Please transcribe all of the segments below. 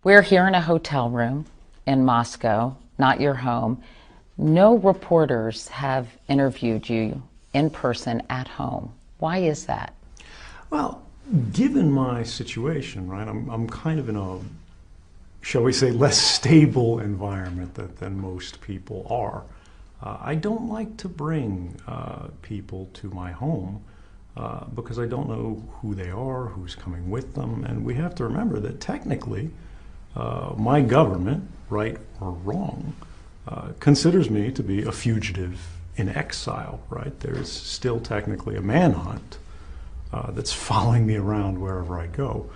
We're here in a hotel room in Moscow, not your home. No reporters have interviewed you in person at home. Why is that? Well, given my situation, right, I'm kind of in a, shall we say, less stable environment than most people are. I don't like to bring people to my home because I don't know who they are, who's coming with them, and we have to remember that technically my government, right or wrong, considers me to be a fugitive in exile, right? There's still technically a manhunt that's following me around wherever I go.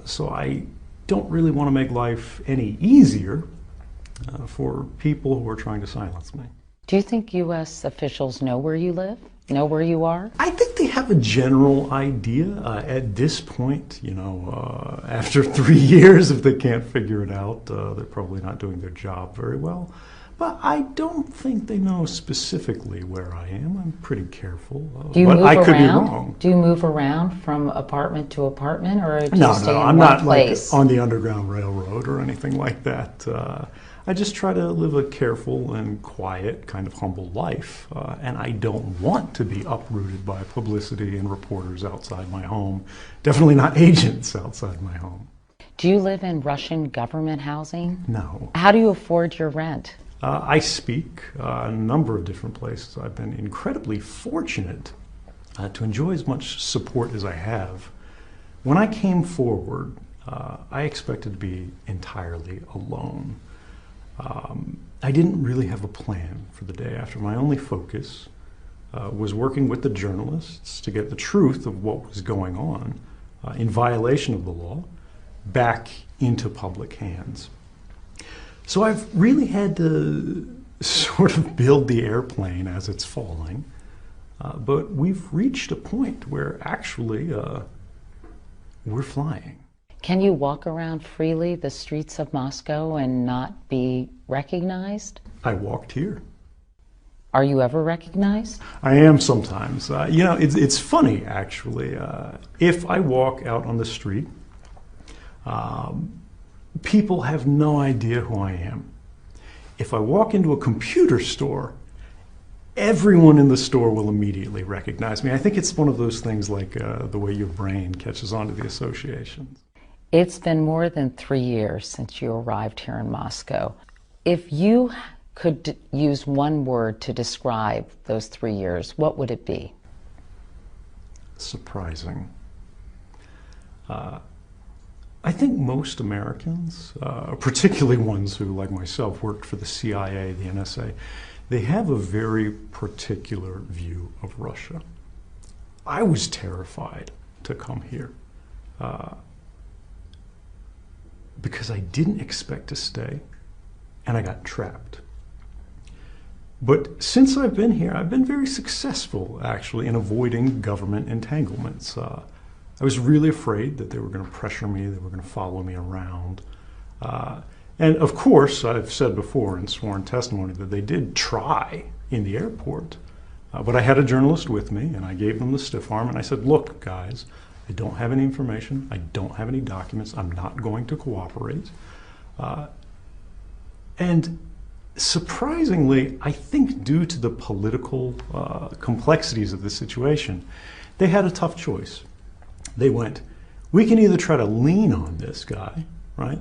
So I don't really want to make life any easier for people who are trying to silence me. Do you think U.S. officials know where you live? Know where you are? I think they have a general idea at this point, after 3 years, if they can't figure it out, they're probably not doing their job very well. But I don't think they know specifically where I am. I'm pretty careful. Do you but move I could around? be wrong. Do you move around from apartment to apartment, or do you stay in I'm one not place? like on the Underground Railroad or anything like that. I just try to live a careful and quiet, kind of humble life. And I don't want to be uprooted by publicity and reporters outside my home. Definitely not agents outside my home. Do you live in Russian government housing? No. How do you afford your rent? I speak a number of different places. I've been incredibly fortunate to enjoy as much support as I have. When I came forward, I expected to be entirely alone. I didn't really have a plan for the day after. My only focus was working with the journalists to get the truth of what was going on in violation of the law back into public hands. So I've really had to sort of build the airplane as it's falling, but we've reached a point where actually we're flying. Can you walk around freely the streets of Moscow and not be recognized? I walked here. Are you ever recognized? I am sometimes. It's funny, actually. If I walk out on the street, people have no idea who I am. If I walk into a computer store, everyone in the store will immediately recognize me. I think it's one of those things like the way your brain catches on to the associations. It's been more than 3 years since you arrived here in Moscow. If you could use one word to describe those 3 years, what would it be? Surprising. I think most Americans, particularly ones who, like myself, worked for the CIA, the NSA, they have a very particular view of Russia. I was terrified to come here because I didn't expect to stay, and I got trapped. But since I've been here, I've been very successful, actually, in avoiding government entanglements. I was really afraid that they were going to pressure me, they were going to follow me around. And of course, I've said before in sworn testimony that they did try in the airport. But I had a journalist with me, and I gave them the stiff arm, and I said, look, guys, I don't have any information, I don't have any documents, I'm not going to cooperate. And surprisingly, I think due to the political complexities of the situation, they had a tough choice. They went, we can either try to lean on this guy, right?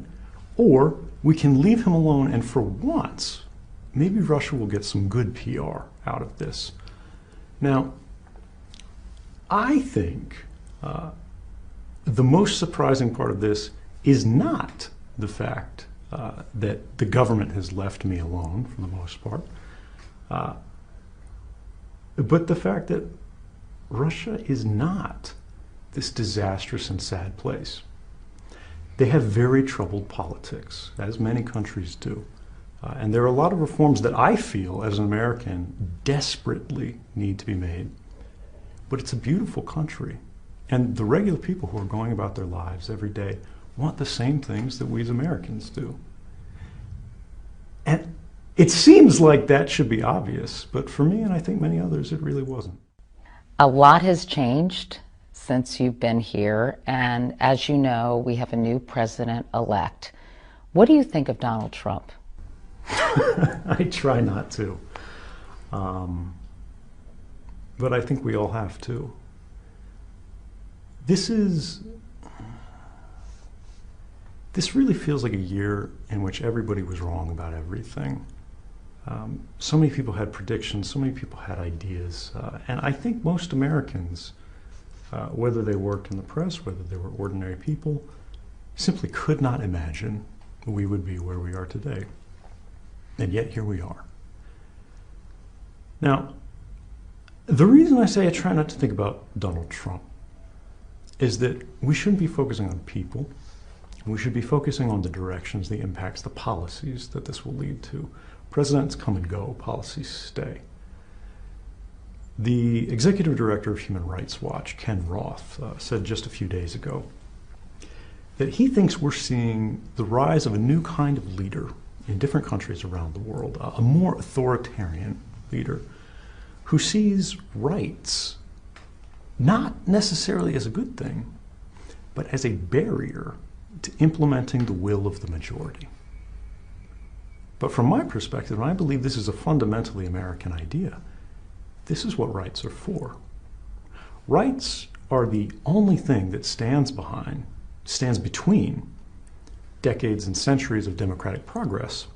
Or we can leave him alone, and for once, maybe Russia will get some good PR out of this. Now, I think the most surprising part of this is not the fact that the government has left me alone for the most part, but the fact that Russia is not this disastrous and sad place. They have very troubled politics, as many countries do. And there are a lot of reforms that I feel, as an American, desperately need to be made. But it's a beautiful country. And the regular people who are going about their lives every day want the same things that we as Americans do. And it seems like that should be obvious, but for me, and I think many others, it really wasn't. A lot has changed since you've been here, and as you know, we have a new president-elect. What do you think of Donald Trump? I try not to. But I think we all have to. This really feels like a year in which everybody was wrong about everything. So many people had predictions, so many people had ideas, and I think most Americans, whether they worked in the press, whether they were ordinary people, simply could not imagine we would be where we are today. And yet here we are. Now, the reason I say I try not to think about Donald Trump is that we shouldn't be focusing on people. We should be focusing on the directions, the impacts, the policies that this will lead to. Presidents come and go, policies stay. The executive director of Human Rights Watch, Ken Roth, said just a few days ago that he thinks we're seeing the rise of a new kind of leader in different countries around the world, a more authoritarian leader who sees rights not necessarily as a good thing, but as a barrier to implementing the will of the majority. But from my perspective, and I believe this is a fundamentally American idea, this is what rights are for. Rights are the only thing that stands between decades and centuries of democratic progress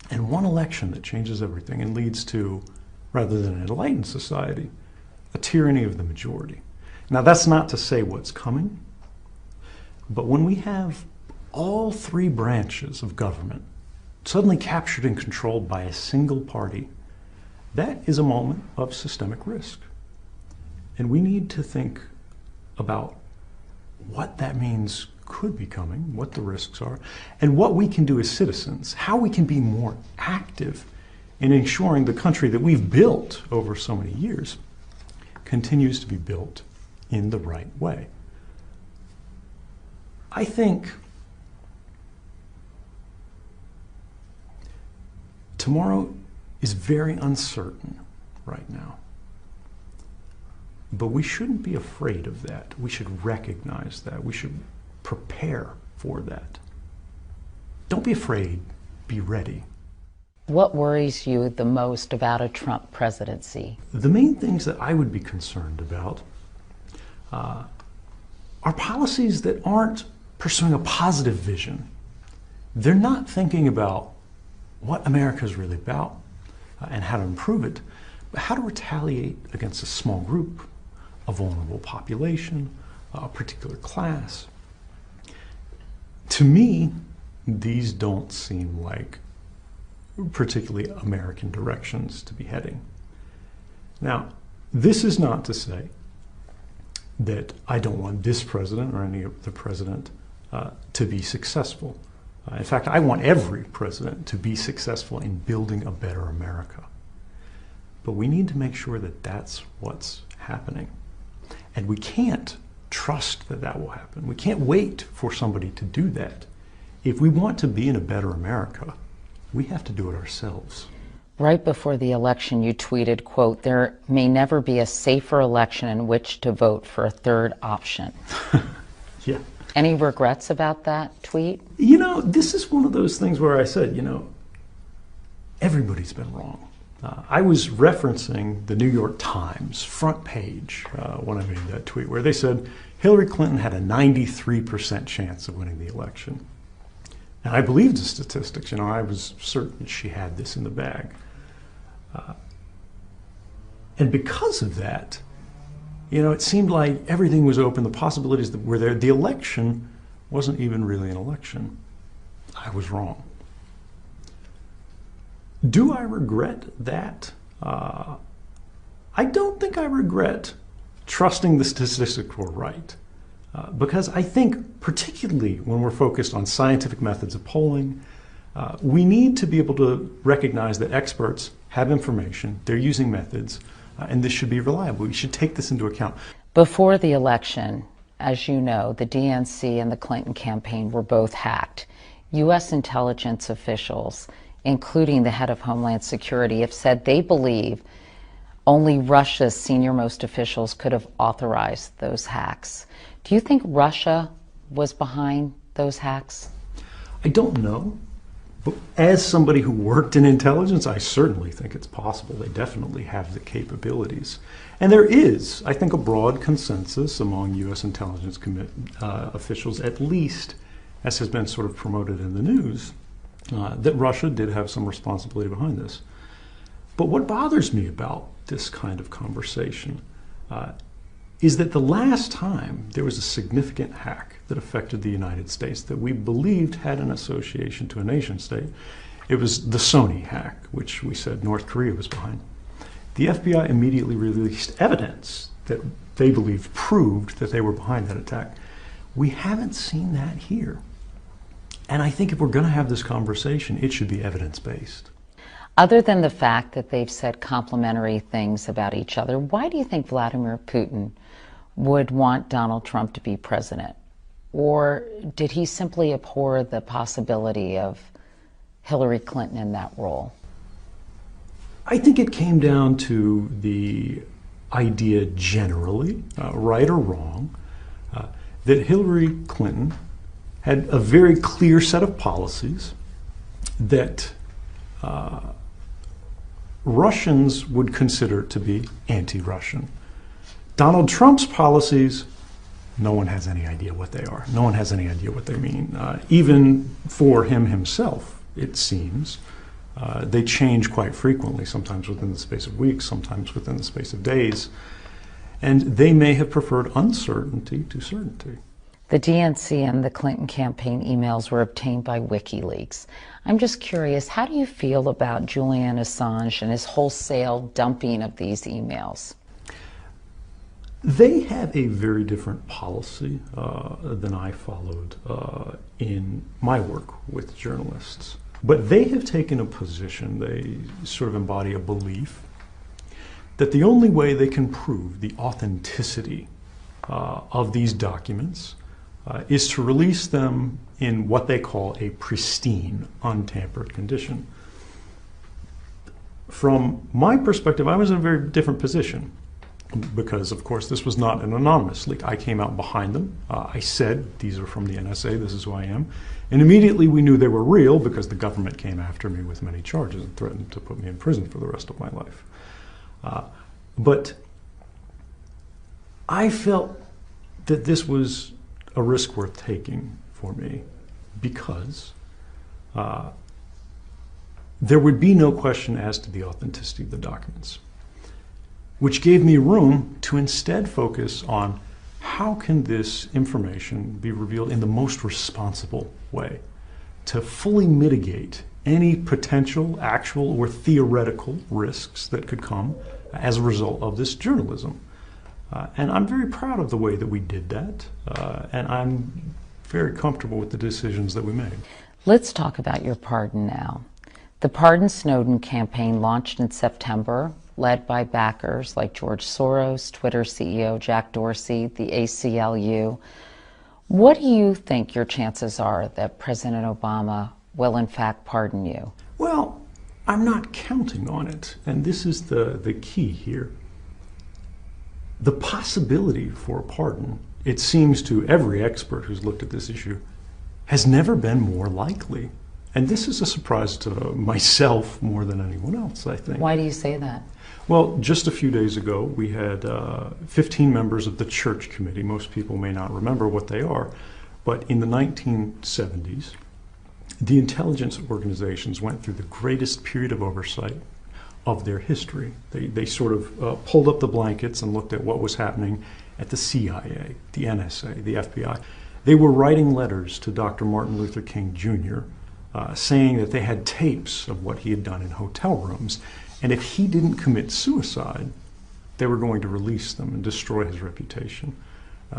and one election that changes everything and leads to, rather than an enlightened society, a tyranny of the majority. Now, that's not to say what's coming, but when we have all three branches of government suddenly captured and controlled by a single party, that is a moment of systemic risk. And we need to think about what that means could be coming, what the risks are, and what we can do as citizens, how we can be more active in ensuring the country that we've built over so many years continues to be built in the right way. I think tomorrow is very uncertain right now. But we shouldn't be afraid of that. We should recognize that. We should prepare for that. Don't be afraid. Be ready. What worries you the most about a Trump presidency? The main things that I would be concerned about are policies that aren't pursuing a positive vision. They're not thinking about what America is really about and how to improve it, but how to retaliate against a small group, a vulnerable population, a particular class. To me, these don't seem like particularly American directions to be heading. Now, this is not to say that I don't want this president or any other president to be successful. In fact, I want every president to be successful in building a better America. But we need to make sure that that's what's happening. And we can't trust that that will happen. We can't wait for somebody to do that. If we want to be in a better America, we have to do it ourselves. Right before the election, you tweeted, quote, "There may never be a safer election in which to vote for a third option." Yeah. Any regrets about that tweet? You know, this is one of those things where I said, everybody's been wrong. I was referencing the New York Times front page when I made that tweet, where they said Hillary Clinton had a 93% chance of winning the election. And I believed the statistics. I was certain she had this in the bag. And because of that, it seemed like everything was open. The possibilities that were there. The election wasn't even really an election. I was wrong. Do I regret that? I don't think I regret trusting the statistics were right. Because I think, particularly when we're focused on scientific methods of polling, we need to be able to recognize that experts have information, they're using methods, and this should be reliable. We should take this into account. Before the election, as you know, the DNC and the Clinton campaign were both hacked. U.S. intelligence officials, including the head of Homeland Security, have said they believe only Russia's senior-most officials could have authorized those hacks. Do you think Russia was behind those hacks? I don't know. But as somebody who worked in intelligence, I certainly think it's possible. They definitely have the capabilities. And there is, I think, a broad consensus among U.S. intelligence officials, at least as has been sort of promoted in the news, that Russia did have some responsibility behind this. But what bothers me about this kind of conversation is that the last time there was a significant hack that affected the United States that we believed had an association to a nation state, it was the Sony hack, which we said North Korea was behind. The FBI immediately released evidence that they believed proved that they were behind that attack. We haven't seen that here. And I think if we're going to have this conversation, it should be evidence-based. Other than the fact that they've said complimentary things about each other, why do you think Vladimir Putin would want Donald Trump to be president? Or did he simply abhor the possibility of Hillary Clinton in that role? I think it came down to the idea generally, right or wrong, that Hillary Clinton had a very clear set of policies that Russians would consider to be anti-Russian. Donald Trump's policies, no one has any idea what they are. No one has any idea what they mean. Even for him himself, it seems. They change quite frequently, sometimes within the space of weeks, sometimes within the space of days. And they may have preferred uncertainty to certainty. The DNC and the Clinton campaign emails were obtained by WikiLeaks. I'm just curious, how do you feel about Julian Assange and his wholesale dumping of these emails? They have a very different policy than I followed in my work with journalists. But they have taken a position, they sort of embody a belief, that the only way they can prove the authenticity of these documents is to release them in what they call a pristine, untampered condition. From my perspective, I was in a very different position because, of course, this was not an anonymous leak. I came out behind them. I said, these are from the NSA, this is who I am. And immediately we knew they were real because the government came after me with many charges and threatened to put me in prison for the rest of my life. But I felt that this was a risk worth taking for me because there would be no question as to the authenticity of the documents, which gave me room to instead focus on how can this information be revealed in the most responsible way to fully mitigate any potential, actual, or theoretical risks that could come as a result of this journalism. And I'm very proud of the way that we did that, and I'm very comfortable with the decisions that we made. Let's talk about your pardon now. The Pardon Snowden campaign launched in September, led by backers like George Soros, Twitter CEO Jack Dorsey, the ACLU. What do you think your chances are that President Obama will in fact pardon you? Well, I'm not counting on it, and this is the key here. The possibility for a pardon, it seems to every expert who's looked at this issue, has never been more likely. And this is a surprise to myself more than anyone else, I think. Why do you say that? Well, just a few days ago, we had 15 members of the Church Committee. Most people may not remember what they are, but in the 1970s, the intelligence organizations went through the greatest period of oversight of their history. They sort of pulled up the blankets and looked at what was happening at the CIA, the NSA, the FBI. They were writing letters to Dr. Martin Luther King Jr., saying that they had tapes of what he had done in hotel rooms, and if he didn't commit suicide, they were going to release them and destroy his reputation.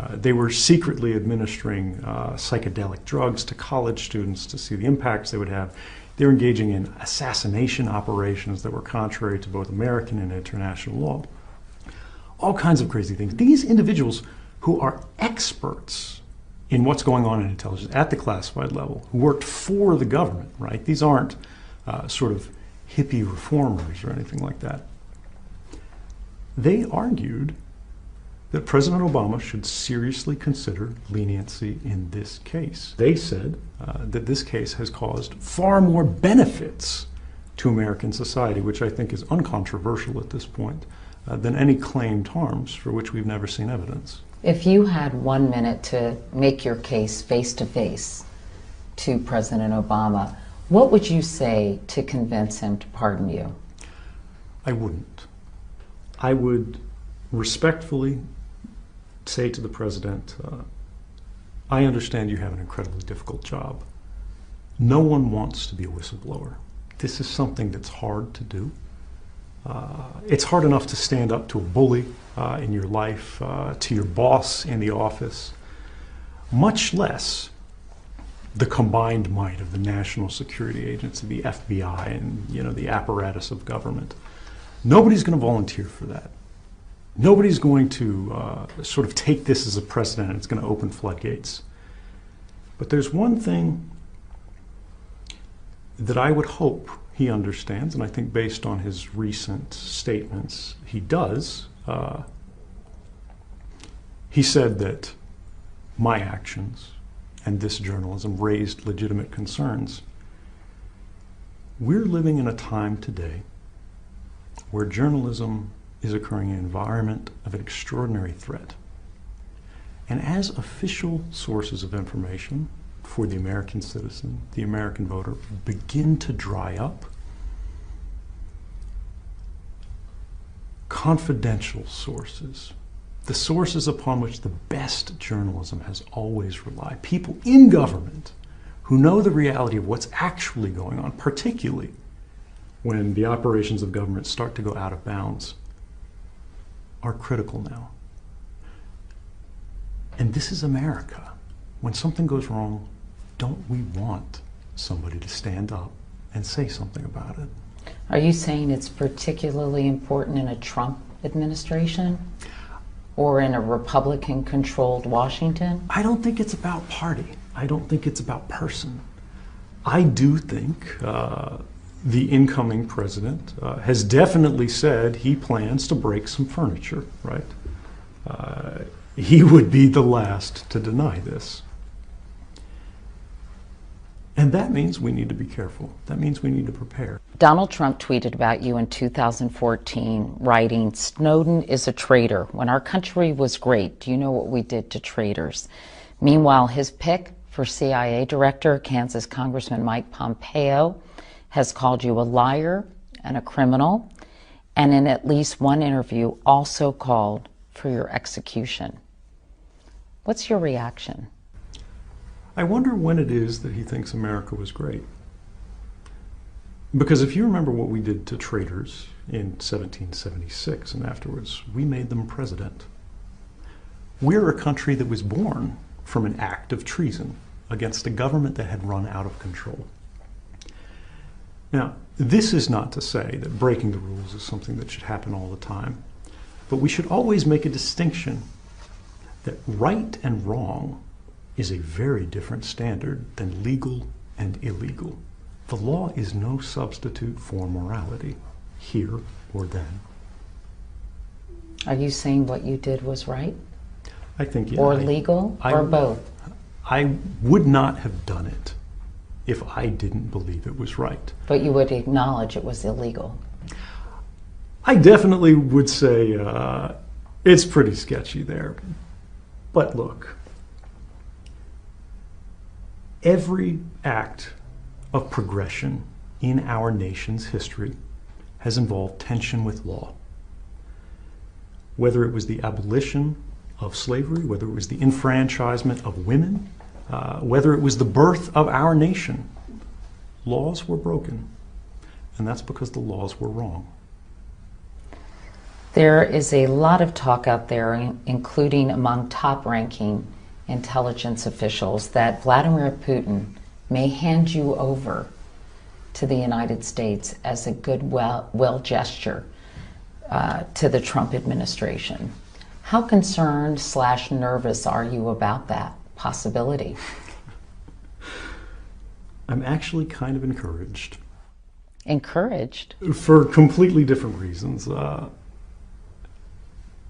They were secretly administering psychedelic drugs to college students to see the impacts they would have. They were engaging in assassination operations that were contrary to both American and international law. All kinds of crazy things. These individuals who are experts in what's going on in intelligence at the classified level, who worked for the government, right? These aren't sort of hippie reformers or anything like that. They argued that President Obama should seriously consider leniency in this case. They said that this case has caused far more benefits to American society, which I think is uncontroversial at this point, than any claimed harms for which we've never seen evidence. If you had 1 minute to make your case face to face to President Obama, what would you say to convince him to pardon you? I wouldn't. I would respectfully say to the president, I understand you have an incredibly difficult job. No one wants to be a whistleblower. This is something that's hard to do. It's hard enough to stand up to a bully in your life, to your boss in the office, much less the combined might of the National Security Agency, the FBI, and the apparatus of government. Nobody's going to volunteer for that. Nobody's going to sort of take this as a precedent and it's going to open floodgates. But there's one thing that I would hope he understands, and I think based on his recent statements, he does. He said that my actions and this journalism raised legitimate concerns. We're living in a time today where journalism is occurring in an environment of an extraordinary threat. And as official sources of information for the American citizen, the American voter, begin to dry up, confidential sources, the sources upon which the best journalism has always relied, people in government who know the reality of what's actually going on, particularly when the operations of government start to go out of bounds, are critical now. And this is America. When something goes wrong, don't we want somebody to stand up and say something about it? Are you saying it's particularly important in a Trump administration or in a Republican-controlled Washington? I don't think it's about party. I don't think it's about person. I do think the incoming president has definitely said he plans to break some furniture, right? He would be the last to deny this. And that means we need to be careful. That means we need to prepare. Donald Trump tweeted about you in 2014, writing, "Snowden is a traitor. When our country was great, do you know what we did to traitors?" Meanwhile, his pick for CIA director, Kansas Congressman Mike Pompeo, has called you a liar and a criminal, and in at least one interview also called for your execution. What's your reaction? I wonder when it is that he thinks America was great. Because if you remember what we did to traitors in 1776 and afterwards, we made them president. We're a country that was born from an act of treason against a government that had run out of control. Now, this is not to say that breaking the rules is something that should happen all the time, but we should always make a distinction that right and wrong is a very different standard than legal and illegal. The law is no substitute for morality, here or then. Are you saying what you did was right? I think, yeah. Or legal, or both? I would not have done it if I didn't believe it was right. But you would acknowledge it was illegal? I definitely would say it's pretty sketchy there. But look, every act of progression in our nation's history has involved tension with law. Whether it was the abolition of slavery, whether it was the enfranchisement of women, whether it was the birth of our nation, laws were broken, and that's because the laws were wrong. There is a lot of talk out there, including among top-ranking intelligence officials, that Vladimir Putin may hand you over to the United States as a goodwill gesture to the Trump administration. How concerned / nervous are you about that possibility? I'm actually kind of encouraged. Encouraged? For completely different reasons.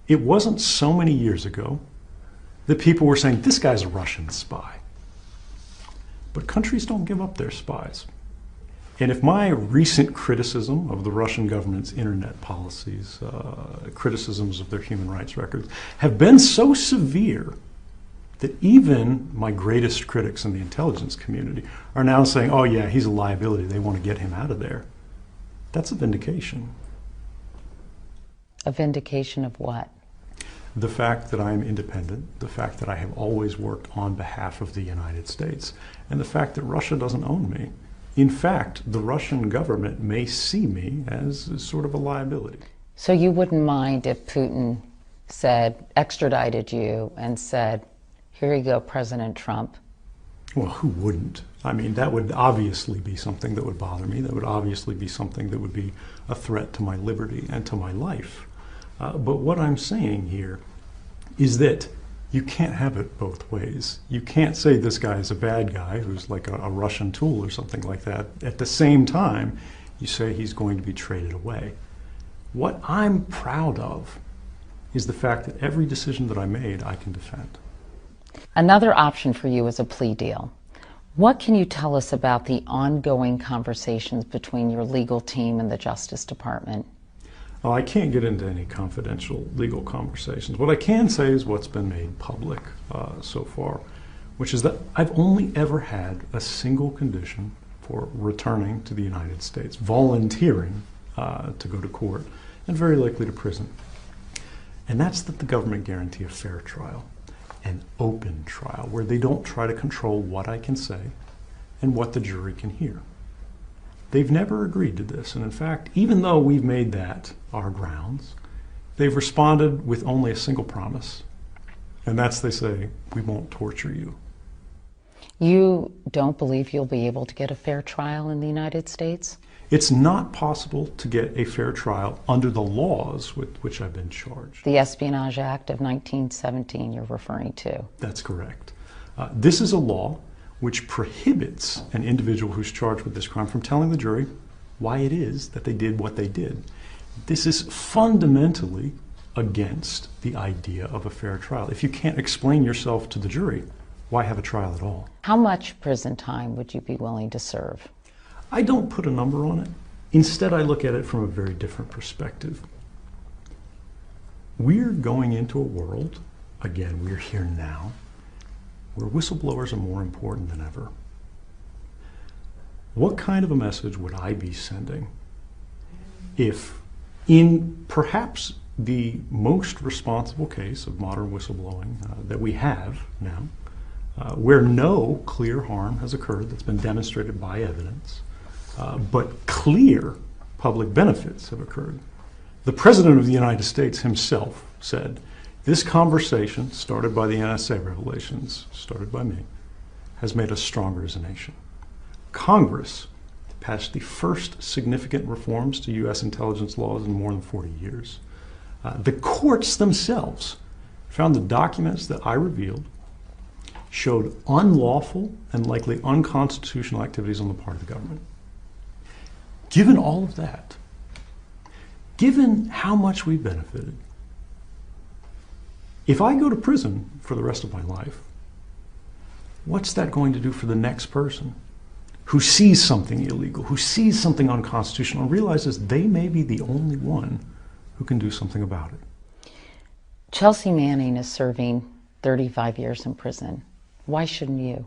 It wasn't so many years ago that people were saying, this guy's a Russian spy. But countries don't give up their spies. And if my recent criticism of the Russian government's internet policies, criticisms of their human rights records, have been so severe that even my greatest critics in the intelligence community are now saying, oh yeah, he's a liability, they want to get him out of there, that's a vindication. A vindication of what? The fact that I'm independent, the fact that I have always worked on behalf of the United States, and the fact that Russia doesn't own me. In fact, the Russian government may see me as sort of a liability. So you wouldn't mind if Putin said, extradited you and said, here you go, President Trump? Well, who wouldn't? I mean, that would obviously be something that would bother me. That would obviously be something that would be a threat to my liberty and to my life. But what I'm saying here is that you can't have it both ways. You can't say this guy is a bad guy who's like a Russian tool or something like that. At the same time, you say he's going to be traded away. What I'm proud of is the fact that every decision that I made, I can defend. Another option for you is a plea deal. What can you tell us about the ongoing conversations between your legal team and the Justice Department? Well, I can't get into any confidential legal conversations. What I can say is what's been made public so far, which is that I've only ever had a single condition for returning to the United States, volunteering to go to court, and very likely to prison. And that's that the government guarantee a fair trial, an open trial, where they don't try to control what I can say and what the jury can hear. They've never agreed to this, and in fact, even though we've made that our grounds, they've responded with only a single promise, and that's they say, we won't torture you. You don't believe you'll be able to get a fair trial in the United States? It's not possible to get a fair trial under the laws with which I've been charged. The Espionage Act of 1917 you're referring to. That's correct. This is a law which prohibits an individual who's charged with this crime from telling the jury why it is that they did what they did. This is fundamentally against the idea of a fair trial. If you can't explain yourself to the jury, why have a trial at all? How much prison time would you be willing to serve? I don't put a number on it. Instead, I look at it from a very different perspective. We're going into a world, again, we're here now, where whistleblowers are more important than ever. What kind of a message would I be sending if, in perhaps the most responsible case of modern whistleblowing that we have now, where no clear harm has occurred that's been demonstrated by evidence, but clear public benefits have occurred. The President of the United States himself said, this conversation, started by the NSA revelations, started by me, has made us stronger as a nation. Congress passed the first significant reforms to U.S. intelligence laws in more than 40 years. The courts themselves found the documents that I revealed showed unlawful and likely unconstitutional activities on the part of the government. Given all of that, given how much we benefited, if I go to prison for the rest of my life, what's that going to do for the next person who sees something illegal, who sees something unconstitutional, and realizes they may be the only one who can do something about it? Chelsea Manning is serving 35 years in prison. Why shouldn't you?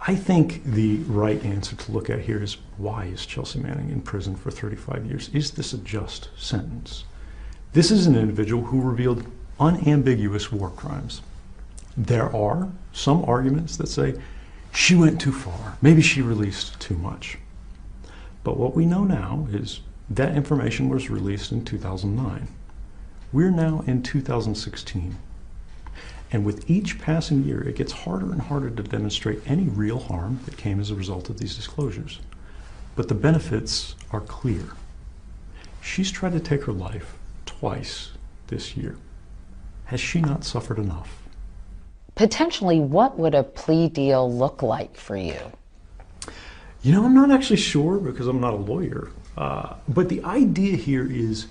I think the right answer to look at here is, why is Chelsea Manning in prison for 35 years? Is this a just sentence? This is an individual who revealed unambiguous war crimes. There are some arguments that say she went too far. Maybe she released too much. But what we know now is that information was released in 2009. We're now in 2016. And with each passing year, it gets harder and harder to demonstrate any real harm that came as a result of these disclosures. But the benefits are clear. She's tried to take her life twice this year. Has she not suffered enough? Potentially, what would a plea deal look like for you? You know, I'm not actually sure because I'm not a lawyer. But the idea here is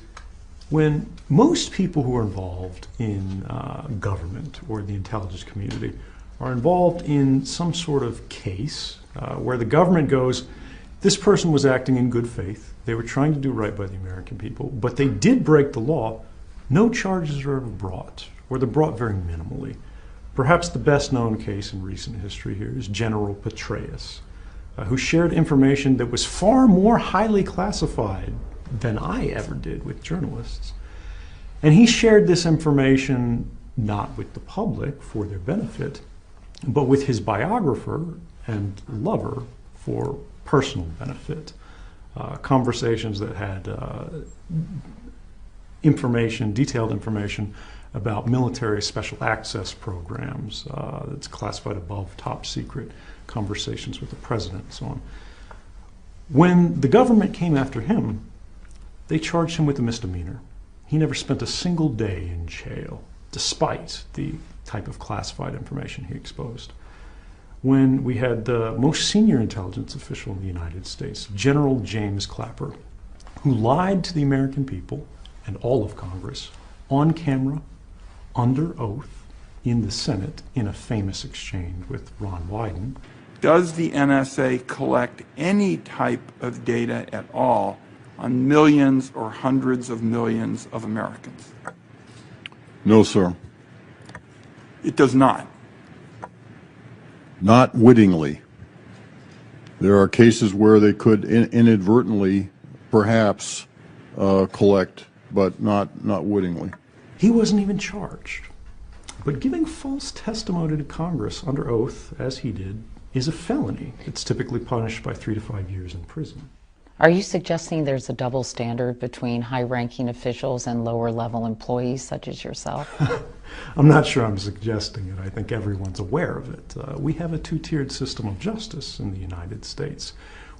When most people who are involved in government or the intelligence community are involved in some sort of case where the government goes, this person was acting in good faith, they were trying to do right by the American people, but they did break the law, no charges are ever brought, or they're brought very minimally. Perhaps the best known case in recent history here is General Petraeus, who shared information that was far more highly classified than I ever did with journalists. And he shared this information not with the public for their benefit, but with his biographer and lover for personal benefit. Conversations that had information, detailed information about military special access programs that's classified above top secret, conversations with the president and so on. When the government came after him, they charged him with a misdemeanor. He never spent a single day in jail, despite the type of classified information he exposed. When we had the most senior intelligence official in the United States, General James Clapper, who lied to the American people and all of Congress on camera, under oath, in the Senate, in a famous exchange with Ron Wyden. Does the NSA collect any type of data at all on millions or hundreds of millions of Americans? No, sir. It does not. Not wittingly. There are cases where they could inadvertently, perhaps, collect, but not wittingly. He wasn't even charged. But giving false testimony to Congress under oath, as he did, is a felony. It's typically punished by 3 to 5 years in prison. Are you suggesting there's a double standard between high-ranking officials and lower-level employees such as yourself? I'm not sure I'm suggesting it. I think everyone's aware of it. We have a two-tiered system of justice in the United States,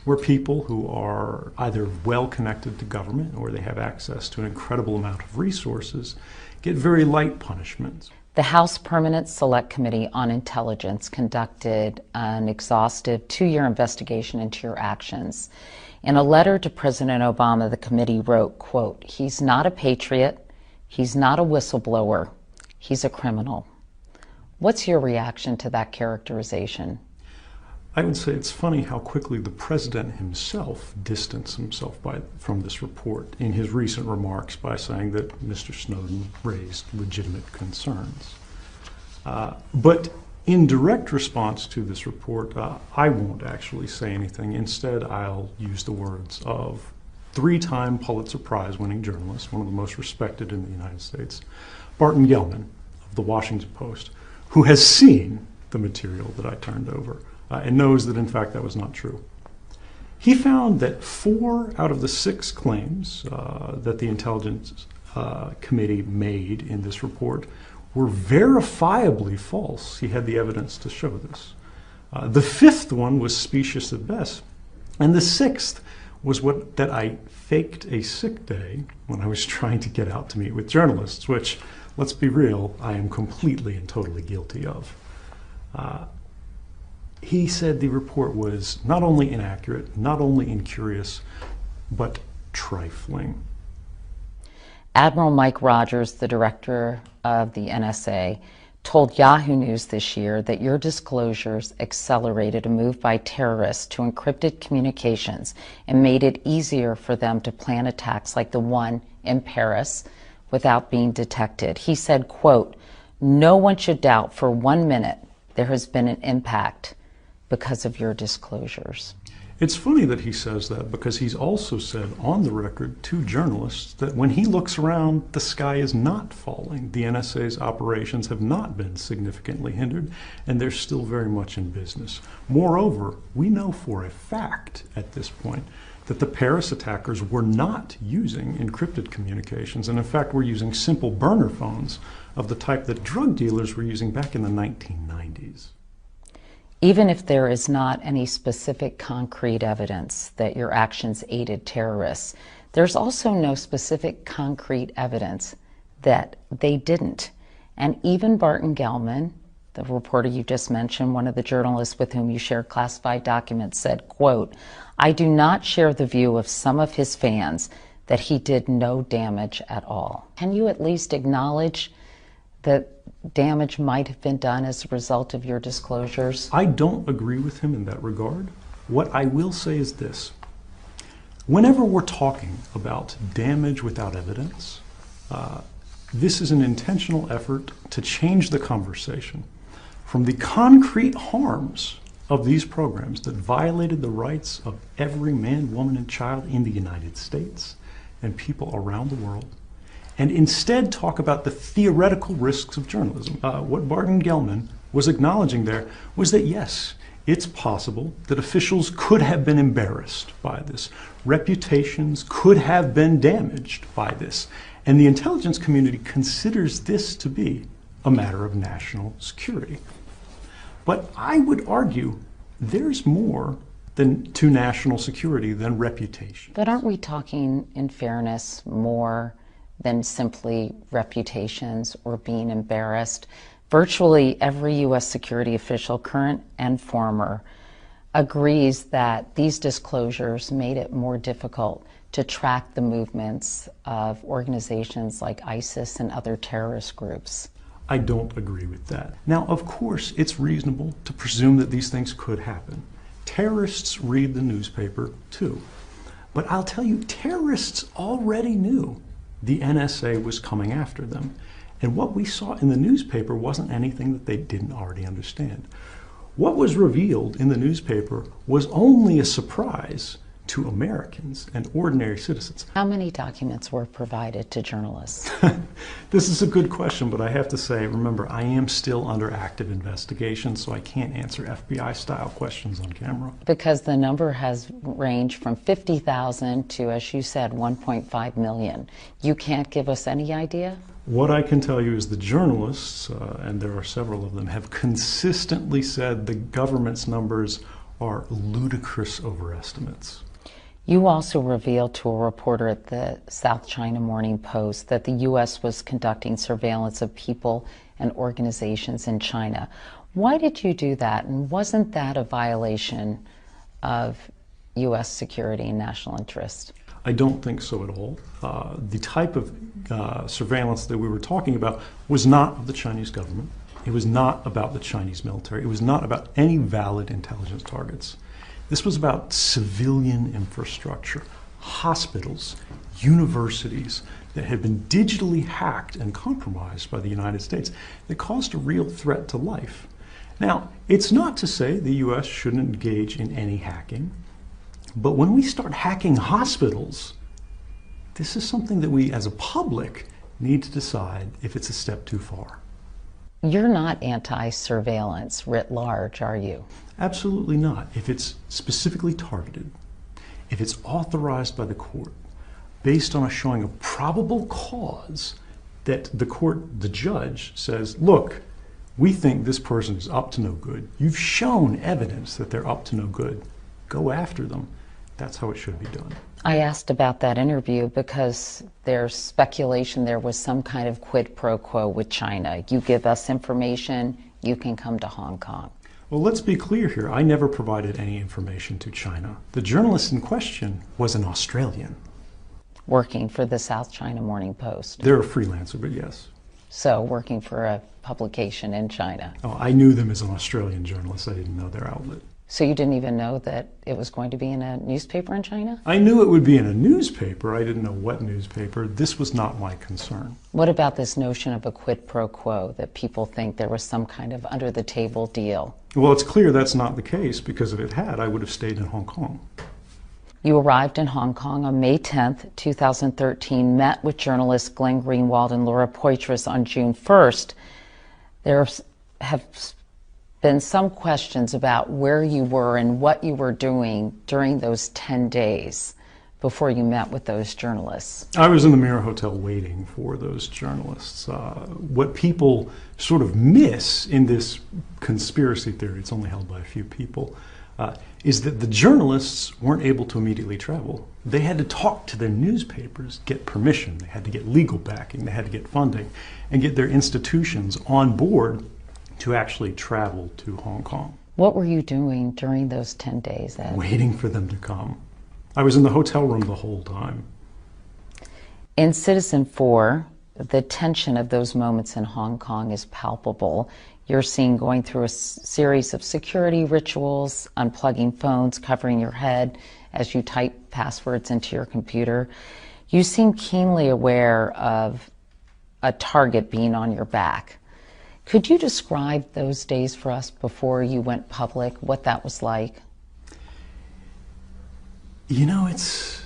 where people who are either well-connected to government or they have access to an incredible amount of resources get very light punishments. The House Permanent Select Committee on Intelligence conducted an exhaustive 2-year investigation into your actions. In a letter to President Obama, the committee wrote, quote, "He's not a patriot, he's not a whistleblower, he's a criminal." What's your reaction to that characterization? I would say it's funny how quickly the president himself distanced himself from this report in his recent remarks by saying that Mr. Snowden raised legitimate concerns. But in direct response to this report, I won't actually say anything. Instead, I'll use the words of 3-time Pulitzer Prize-winning journalist, one of the most respected in the United States, Barton Gellman of the Washington Post, who has seen the material that I turned over and knows that, in fact, that was not true. He found that 4 out of the 6 claims that the Intelligence Committee made in this report were verifiably false. He had the evidence to show this. The 5th one was specious at best, and the 6th was that I faked a sick day when I was trying to get out to meet with journalists, which, let's be real, I am completely and totally guilty of. He said the report was not only inaccurate, not only incurious, but trifling. Admiral Mike Rogers, the director of the NSA, told Yahoo News this year that your disclosures accelerated a move by terrorists to encrypted communications and made it easier for them to plan attacks like the one in Paris without being detected. He said, quote, "No one should doubt for 1 minute there has been an impact because of your disclosures." It's funny that he says that because he's also said on the record to journalists that when he looks around, the sky is not falling. The NSA's operations have not been significantly hindered, and they're still very much in business. Moreover, we know for a fact at this point that the Paris attackers were not using encrypted communications, and in fact were using simple burner phones of the type that drug dealers were using back in the 1990s. Even if there is not any specific concrete evidence that your actions aided terrorists, there's also no specific concrete evidence that they didn't. And even Barton Gellman, the reporter you just mentioned, one of the journalists with whom you shared classified documents, said, quote, "I do not share the view of some of his fans that he did no damage at all. Can you at least acknowledge that damage might have been done as a result of your disclosures? I don't agree with him in that regard. What I will say is this. Whenever we're talking about damage without evidence, this is an intentional effort to change the conversation from the concrete harms of these programs that violated the rights of every man, woman, and child in the United States and people around the world, and instead talk about the theoretical risks of journalism. What Barton Gellman was acknowledging there was that, yes, it's possible that officials could have been embarrassed by this. Reputations could have been damaged by this. And the intelligence community considers this to be a matter of national security. But I would argue there's more to national security than reputation. But aren't we talking, in fairness, more than simply reputations or being embarrassed? Virtually every U.S. security official, current and former, agrees that these disclosures made it more difficult to track the movements of organizations like ISIS and other terrorist groups. I don't agree with that. Now, of course, it's reasonable to presume that these things could happen. Terrorists read the newspaper too. But I'll tell you, terrorists already knew the NSA was coming after them. And what we saw in the newspaper wasn't anything that they didn't already understand. What was revealed in the newspaper was only a surprise to Americans and ordinary citizens. How many documents were provided to journalists? This is a good question, but I have to say, remember, I am still under active investigation, so I can't answer FBI-style questions on camera. Because the number has ranged from 50,000 to, as you said, 1.5 million. You can't give us any idea? What I can tell you is the journalists, and there are several of them, have consistently said the government's numbers are ludicrous overestimates. You also revealed to a reporter at the South China Morning Post that the U.S. was conducting surveillance of people and organizations in China. Why did you do that, and wasn't that a violation of U.S. security and national interest? I don't think so at all. The type of surveillance that we were talking about was not of the Chinese government. It was not about the Chinese military. It was not about any valid intelligence targets. This was about civilian infrastructure, hospitals, universities that had been digitally hacked and compromised by the United States that caused a real threat to life. Now, it's not to say the U.S. shouldn't engage in any hacking, but when we start hacking hospitals, this is something that we as a public need to decide if it's a step too far. You're not anti-surveillance writ large, are you? Absolutely not. If it's specifically targeted, if it's authorized by the court, based on a showing of probable cause that the judge says, look, we think this person is up to no good. You've shown evidence that they're up to no good. Go after them. That's how it should be done. I asked about that interview because there's speculation there was some kind of quid pro quo with China. You give us information, you can come to Hong Kong. Well, let's be clear here. I never provided any information to China. The journalist in question was an Australian. Working for the South China Morning Post. They're a freelancer, but yes. So working for a publication in China. Oh, I knew them as an Australian journalist. I didn't know their outlet. So you didn't even know that it was going to be in a newspaper in China? I knew it would be in a newspaper. I didn't know what newspaper. This was not my concern. What about this notion of a quid pro quo, that people think there was some kind of under-the-table deal? Well, it's clear that's not the case, because if it had, I would have stayed in Hong Kong. You arrived in Hong Kong on May 10th, 2013, met with journalists Glenn Greenwald and Laura Poitras on June 1st. There have been some questions about where you were and what you were doing during those 10 days before you met with those journalists. I was in the Mirror Hotel waiting for those journalists. What people sort of miss in this conspiracy theory, it's only held by a few people, is that the journalists weren't able to immediately travel. They had to talk to their newspapers, get permission, they had to get legal backing, they had to get funding, and get their institutions on board to actually travel to Hong Kong. What were you doing during those 10 days, Ed? Waiting for them to come. I was in the hotel room the whole time. In Citizen 4, the tension of those moments in Hong Kong is palpable. You're seen going through a series of security rituals, unplugging phones, covering your head as you type passwords into your computer. You seem keenly aware of a target being on your back. Could you describe those days for us before you went public, what that was like? You know, it's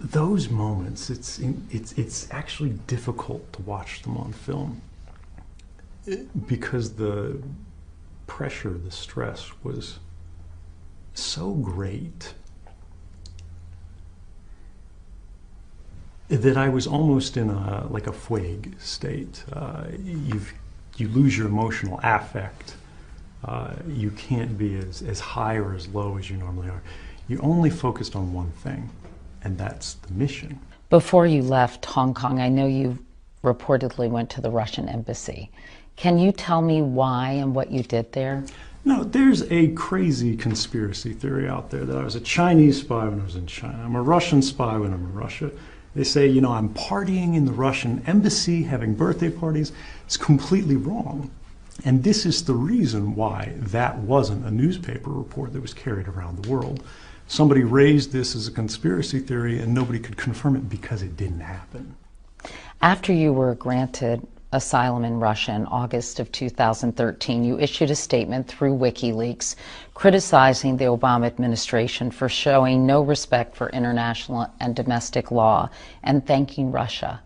those moments, it's actually difficult to watch them on film because the pressure, the stress was so great that I was almost in a fugue state. You lose your emotional affect. You can't be as high or as low as you normally are. You're only focused on one thing, and that's the mission. Before you left Hong Kong, I know you reportedly went to the Russian embassy. Can you tell me why and what you did there? No, there's a crazy conspiracy theory out there that I was a Chinese spy when I was in China. I'm a Russian spy when I'm in Russia. They say, you know, I'm partying in the Russian embassy, having birthday parties. It's completely wrong. And this is the reason why that wasn't a newspaper report that was carried around the world. Somebody raised this as a conspiracy theory and nobody could confirm it because it didn't happen. After you were granted asylum in Russia in August of 2013, you issued a statement through WikiLeaks criticizing the Obama administration for showing no respect for international and domestic law and thanking Russia.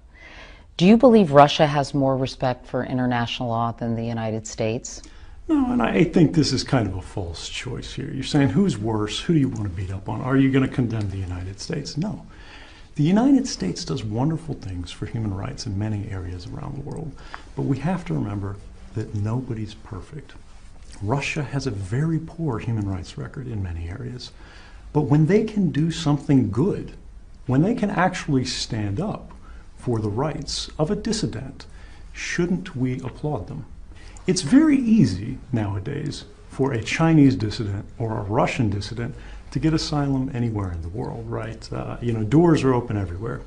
Do you believe Russia has more respect for international law than the United States? No, and I think this is kind of a false choice here. You're saying who's worse? Who do you want to beat up on? Are you going to condemn the United States? No. The United States does wonderful things for human rights in many areas around the world, but we have to remember that nobody's perfect. Russia has a very poor human rights record in many areas, but when they can do something good, when they can actually stand up for the rights of a dissident, shouldn't we applaud them? It's very easy nowadays for a Chinese dissident or a Russian dissident to get asylum anywhere in the world, right? Doors are open everywhere.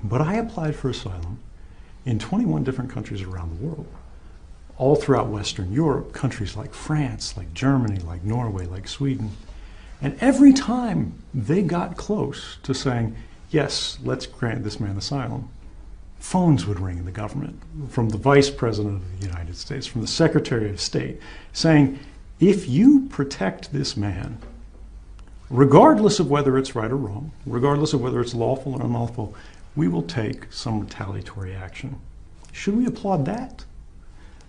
But I applied for asylum in 21 different countries around the world, all throughout Western Europe, countries like France, like Germany, like Norway, like Sweden. And every time they got close to saying, yes, let's grant this man asylum, phones would ring in the government from the Vice President of the United States, from the Secretary of State, saying, if you protect this man, regardless of whether it's right or wrong, regardless of whether it's lawful or unlawful, we will take some retaliatory action. Should we applaud that?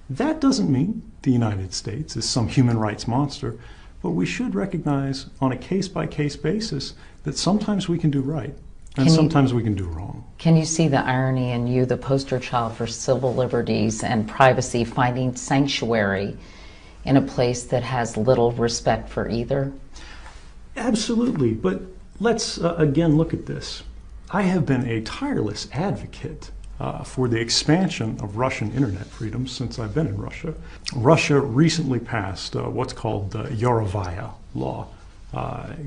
That doesn't mean the United States is some human rights monster, but we should recognize on a case-by-case basis that sometimes we can do right and sometimes we can do wrong. Can you see the irony in you, the poster child for civil liberties and privacy, finding sanctuary in a place that has little respect for either? Absolutely, but let's again look at this. I have been a tireless advocate for the expansion of Russian internet freedom since I've been in Russia. Russia recently passed what's called the Yarovaya law.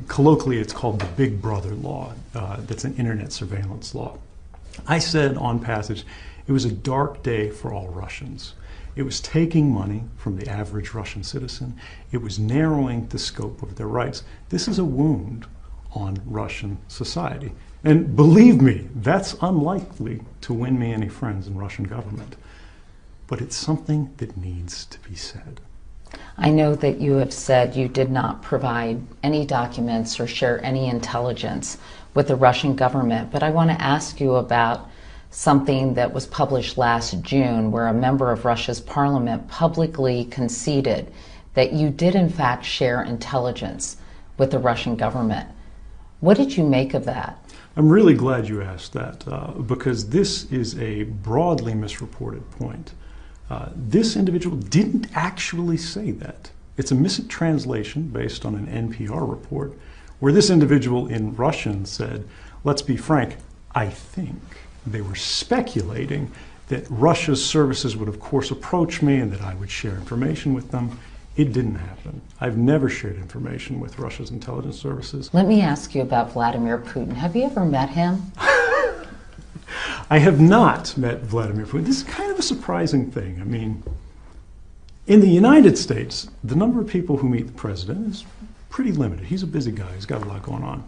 Colloquially, it's called the Big Brother law. That's an internet surveillance law. I said on passage, it was a dark day for all Russians. It was taking money from the average Russian citizen. It was narrowing the scope of their rights. This is a wound on Russian society. And believe me, that's unlikely to win me any friends in Russian government. But it's something that needs to be said. I know that you have said you did not provide any documents or share any intelligence with the Russian government, but I want to ask you about something that was published last June where a member of Russia's parliament publicly conceded that you did in fact share intelligence with the Russian government. What did you make of that? I'm really glad you asked that because this is a broadly misreported point. This individual didn't actually say that. It's a mistranslation based on an NPR report where this individual in Russian said, let's be frank, I think. They were speculating that Russia's services would of course approach me and that I would share information with them. It didn't happen. I've never shared information with Russia's intelligence services. Let me ask you about Vladimir Putin. Have you ever met him? I have not met Vladimir Putin. This is kind of a surprising thing. I mean, in the United States, the number of people who meet the president is pretty limited. He's a busy guy. He's got a lot going on.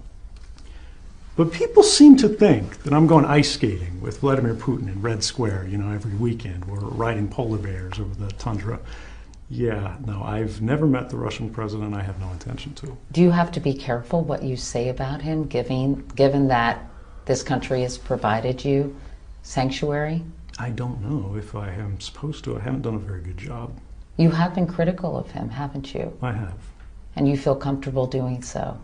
But people seem to think that I'm going ice skating with Vladimir Putin in Red Square, every weekend. We're riding polar bears over the tundra. Yeah, no, I've never met the Russian president. I have no intention to. Do you have to be careful what you say about him, given that this country has provided you sanctuary? I don't know if I am supposed to. I haven't done a very good job. You have been critical of him, haven't you? I have. And you feel comfortable doing so?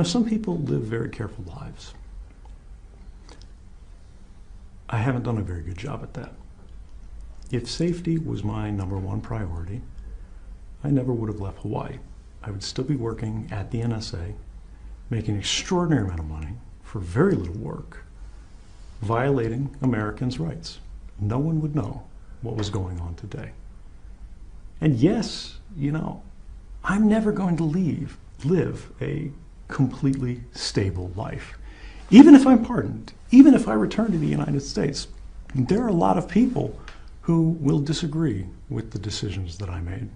Some people live very careful lives. I haven't done a very good job at that. If safety was my number one priority, I never would have left Hawaii. I would still be working at the NSA, making an extraordinary amount of money for very little work, violating Americans' rights. No one would know what was going on today. And yes, I'm never going to live a completely stable life. Even if I'm pardoned, even if I return to the United States, there are a lot of people who will disagree with the decisions that I made.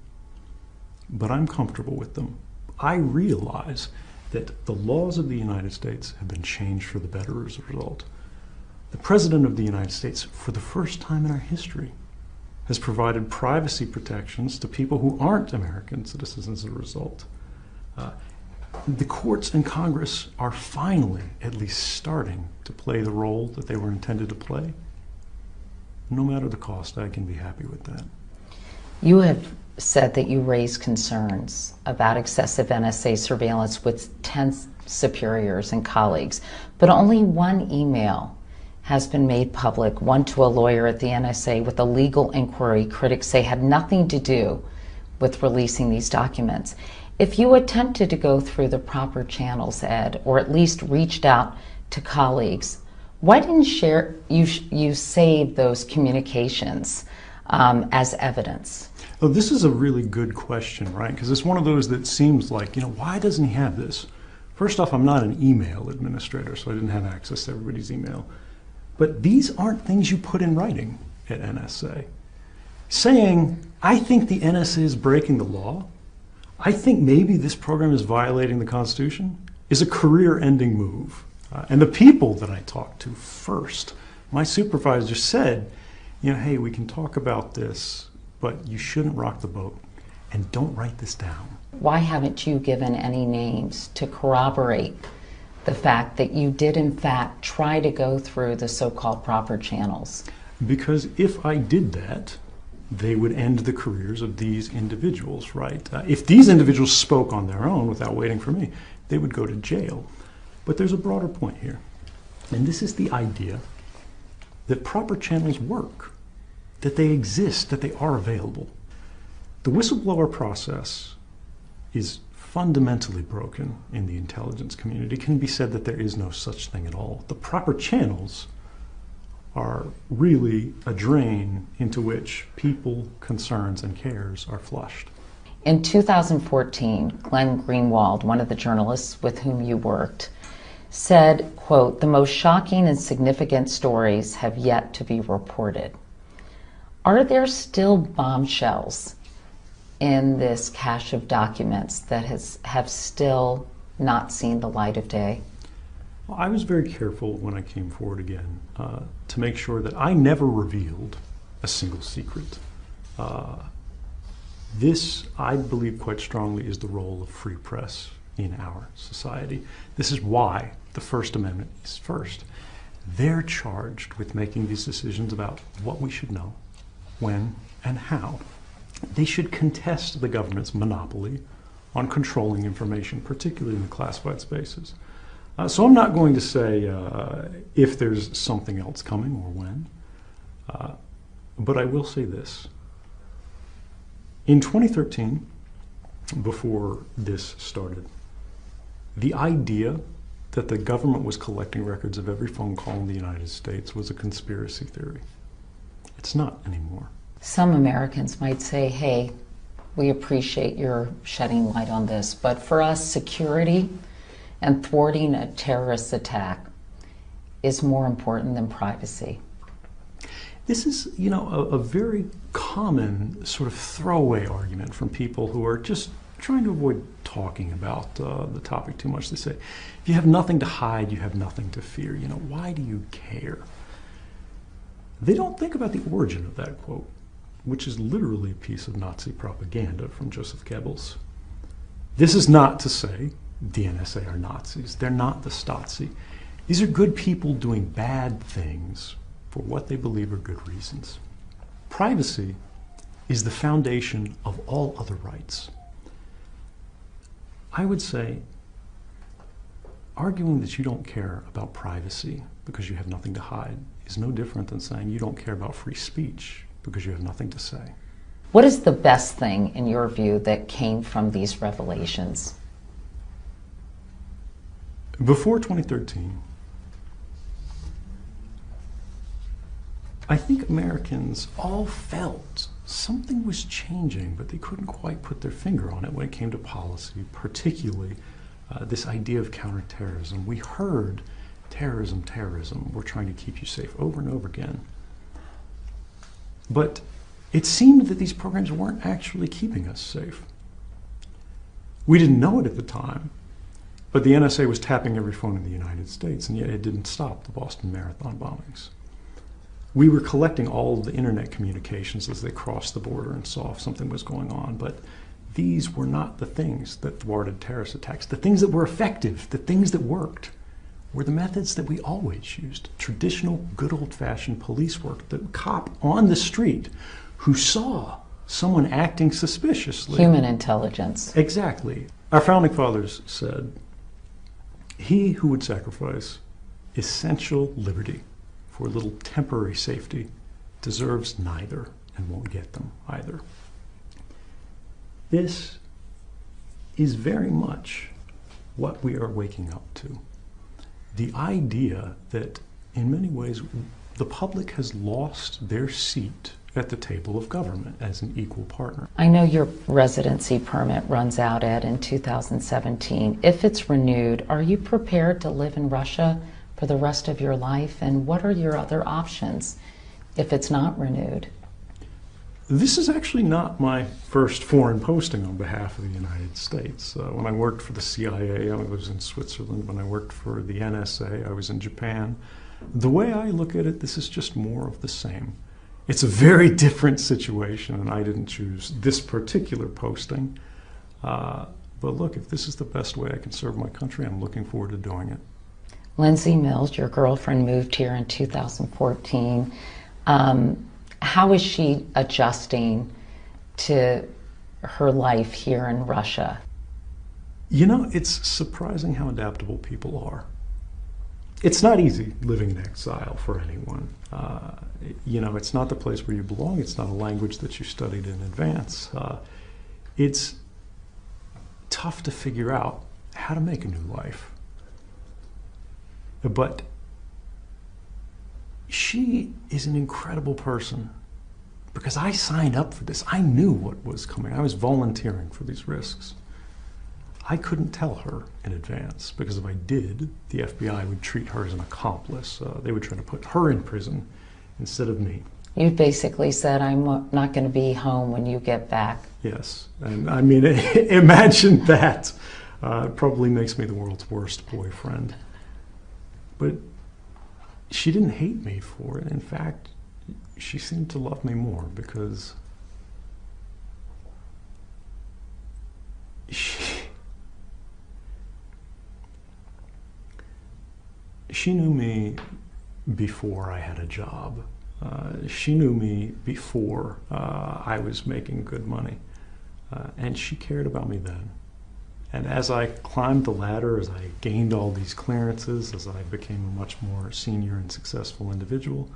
But I'm comfortable with them. I realize that the laws of the United States have been changed for the better as a result. The President of the United States, for the first time in our history, has provided privacy protections to people who aren't American citizens as a result. The courts and Congress are finally at least starting to play the role that they were intended to play. No matter the cost, I can be happy with that. You have said that you raised concerns about excessive NSA surveillance with 10 superiors and colleagues, but only one email has been made public, one to a lawyer at the NSA with a legal inquiry critics say had nothing to do with releasing these documents. If you attempted to go through the proper channels, Ed, or at least reached out to colleagues, why didn't you save those communications as evidence? Oh, this is a really good question, right? Because it's one of those that seems like, why doesn't he have this? First off, I'm not an email administrator, so I didn't have access to everybody's email. But these aren't things you put in writing at NSA. Saying, I think the NSA is breaking the law, I think maybe this program is violating the Constitution, is a career-ending move. And the people that I talked to first, my supervisor said, hey, we can talk about this, but you shouldn't rock the boat, and don't write this down. Why haven't you given any names to corroborate the fact that you did in fact try to go through the so-called proper channels? Because if I did that, they would end the careers of these individuals, right? If these individuals spoke on their own without waiting for me, they would go to jail. But there's a broader point here, and this is the idea that proper channels work, that they exist, that they are available. The whistleblower process is fundamentally broken in the intelligence community. It can be said that there is no such thing at all. The proper channels are really a drain into which people, concerns, and cares are flushed. In 2014, Glenn Greenwald, one of the journalists with whom you worked, said, quote, "The most shocking and significant stories have yet to be reported." Are there still bombshells in this cache of documents that have still not seen the light of day? Well, I was very careful when I came forward again to make sure that I never revealed a single secret. This, I believe quite strongly, is the role of free press in our society. This is why the First Amendment is first. They're charged with making these decisions about what we should know, when, and how. They should contest the government's monopoly on controlling information, particularly in the classified spaces. So I'm not going to say if there's something else coming or when, but I will say this. In 2013, before this started, the idea that the government was collecting records of every phone call in the United States was a conspiracy theory. It's not anymore. Some Americans might say, hey, we appreciate your shedding light on this, but for us, security and thwarting a terrorist attack is more important than privacy. This is, a very common sort of throwaway argument from people who are just trying to avoid talking about the topic too much. They say, if you have nothing to hide, you have nothing to fear. Why do you care? They don't think about the origin of that quote, which is literally a piece of Nazi propaganda from Joseph Goebbels. This is not to say the NSA are Nazis. They're not the Stasi. These are good people doing bad things for what they believe are good reasons. Privacy is the foundation of all other rights. I would say arguing that you don't care about privacy because you have nothing to hide is no different than saying you don't care about free speech because you have nothing to say. What is the best thing, in your view, that came from these revelations? Before 2013, I think Americans all felt something was changing, but they couldn't quite put their finger on it when it came to policy, particularly this idea of counterterrorism. We heard terrorism, we're trying to keep you safe over and over again. But it seemed that these programs weren't actually keeping us safe. We didn't know it at the time, but the NSA was tapping every phone in the United States, and yet it didn't stop the Boston Marathon bombings. We were collecting all of the internet communications as they crossed the border and saw if something was going on, but these were not the things that thwarted terrorist attacks. The things that were effective, the things that worked, were the methods that we always used. Traditional, good old-fashioned police work. The cop on the street who saw someone acting suspiciously. Human intelligence. Exactly. Our founding fathers said, he who would sacrifice essential liberty for a little temporary safety deserves neither and won't get them either. This is very much what we are waking up to. The idea that in many ways the public has lost their seat at the table of government as an equal partner. I know your residency permit runs out, Ed, in 2017. If it's renewed, are you prepared to live in Russia for the rest of your life? And what are your other options if it's not renewed? This is actually not my first foreign posting on behalf of the United States. When I worked for the CIA, I was in Switzerland. When I worked for the NSA, I was in Japan. The way I look at it, this is just more of the same. It's a very different situation, and I didn't choose this particular posting. But look, if this is the best way I can serve my country, I'm looking forward to doing it. Lindsay Mills, your girlfriend, moved here in 2014. How is she adjusting to her life here in Russia? It's surprising how adaptable people are. It's not easy living in exile for anyone. It's not the place where you belong. It's not a language that you studied in advance. It's tough to figure out how to make a new life. But she is an incredible person because I signed up for this. I knew what was coming. I was volunteering for these risks. I couldn't tell her in advance because if I did, the FBI would treat her as an accomplice. They would try to put her in prison instead of me. You basically said, I'm not going to be home when you get back. Yes, and I mean, imagine that. It probably makes me the world's worst boyfriend. But she didn't hate me for it. In fact, she seemed to love me more because she knew me before I had a job. She knew me before I was making good money. And she cared about me then. And as I climbed the ladder, as I gained all these clearances, as I became a much more senior and successful individual,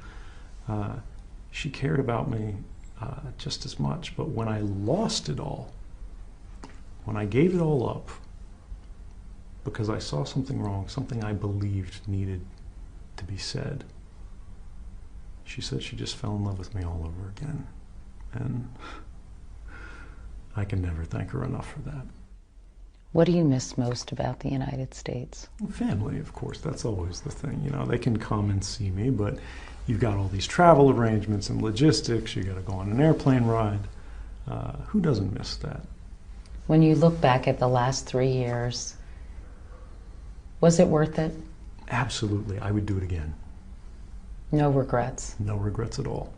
she cared about me just as much. But when I lost it all, when I gave it all up, because I saw something wrong, something I believed needed to be said. She said she just fell in love with me all over again. And I can never thank her enough for that. What do you miss most about the United States? Family, of course, that's always the thing. You know, they can come and see me, but you've got all these travel arrangements and logistics. You got to go on an airplane ride. Who doesn't miss that? When you look back at the last 3 years, was it worth it? Absolutely. I would do it again. No regrets. No regrets at all.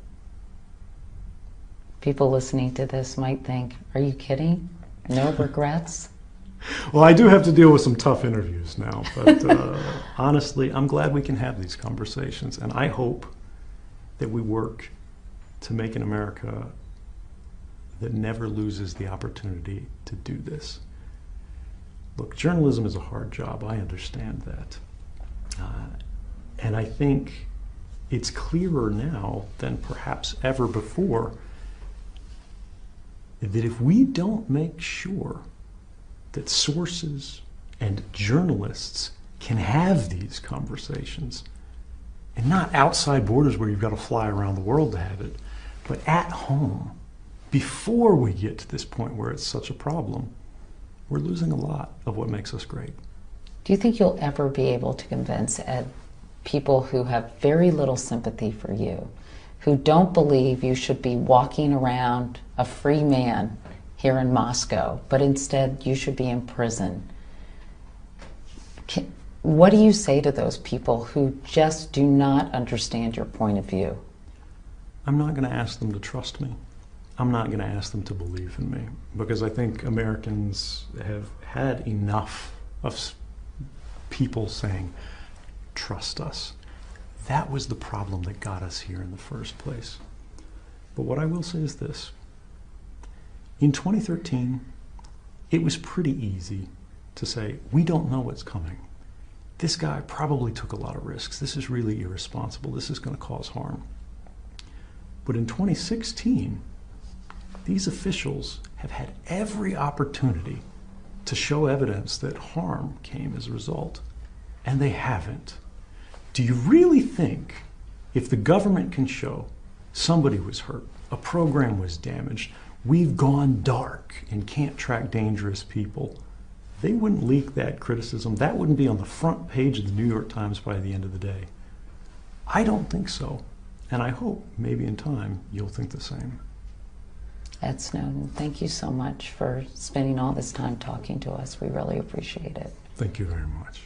People listening to this might think, are you kidding? No regrets? Well, I do have to deal with some tough interviews now, but honestly, I'm glad we can have these conversations, and I hope that we work to make an America that never loses the opportunity to do this. Look, journalism is a hard job. I understand that. And I think it's clearer now than perhaps ever before that if we don't make sure that sources and journalists can have these conversations, and not outside borders where you've got to fly around the world to have it, but at home, before we get to this point where it's such a problem, we're losing a lot of what makes us great. Do you think you'll ever be able to convince people who have very little sympathy for you, who don't believe you should be walking around a free man here in Moscow, but instead you should be in prison? What do you say to those people who just do not understand your point of view? I'm not going to ask them to trust me. I'm not going to ask them to believe in me, because I think Americans have had enough of people saying, trust us. That was the problem that got us here in the first place. But what I will say is this. In 2013, it was pretty easy to say, we don't know what's coming. This guy probably took a lot of risks. This is really irresponsible. This is going to cause harm. But in 2016, these officials have had every opportunity to show evidence that harm came as a result, and they haven't. Do you really think if the government can show somebody was hurt, a program was damaged, we've gone dark and can't track dangerous people, they wouldn't leak that criticism? That wouldn't be on the front page of the New York Times by the end of the day. I don't think so. And I hope maybe in time you'll think the same. Ed Snowden, thank you so much for spending all this time talking to us. We really appreciate it. Thank you very much.